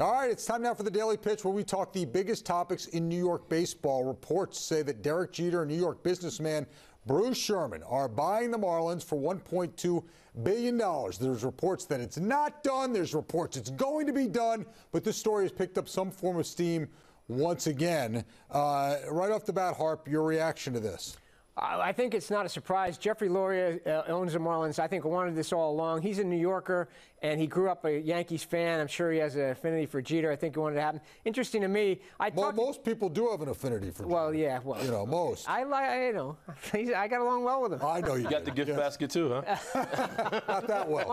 All right, it's time now for the Daily Pitch, where we talk the biggest topics in New York baseball. Reports say that Derek Jeter and New York businessman Bruce Sherman are buying the Marlins for $1.2 billion. There's reports that it's not done. There's reports it's going to be done. But this story has picked up some form of steam once again. Right off the bat, Harp, your reaction to this? I think it's not a surprise. Jeffrey Loria owns the Marlins. I think wanted this all along. He's a New Yorker, and he grew up a Yankees fan. I'm sure he has an affinity for Jeter. I think he wanted to happen. Interesting to me. Most people do have an affinity for Jeter. Well, yeah. Well, you know, most. I got along well with him. I know you got the gift basket too, huh? Not that well.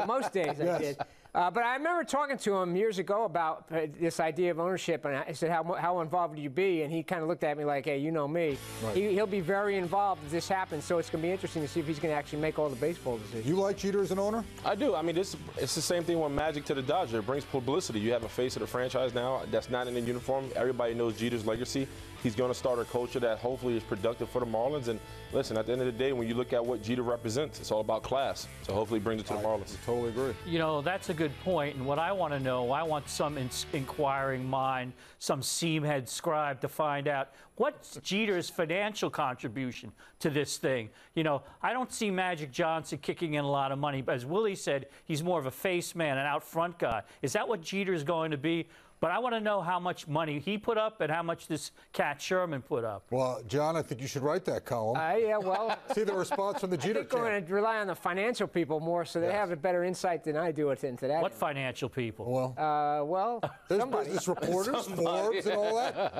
Most days I did. But I remember talking to him years ago about this idea of ownership, and I said, how involved would you be? And he kind of looked at me like, hey, you know me. Right. He'll be very involved if this happens, so it's going to be interesting to see if he's going to actually make all the baseball decisions. You like Jeter as an owner? I do. I mean, it's the same thing with Magic to the Dodgers. It brings publicity. You have a face of the franchise now that's not in a uniform. Everybody knows Jeter's legacy. He's going to start a culture that hopefully is productive for the Marlins. And listen, at the end of the day, when you look at what Jeter represents, it's all about class. So hopefully he brings it to the Marlins. I totally agree. You know, that's a good point. And what I want to know, I want some inquiring mind, some seamhead scribe to find out what's Jeter's financial contribution to this thing. You know, I don't see Magic Johnson kicking in a lot of money. But as Willie said, he's more of a face man, an out front guy. Is that what Jeter's going to be? But I want to know how much money he put up and how much this cat Sherman put up. Well, John, I think you should write that column. Yeah, well. See the response from the Jeter camp. I think we're going to rely on the financial people more, so they have a better insight than I do into that. What financial people? Well, there's business reporters, Forbes, and all that.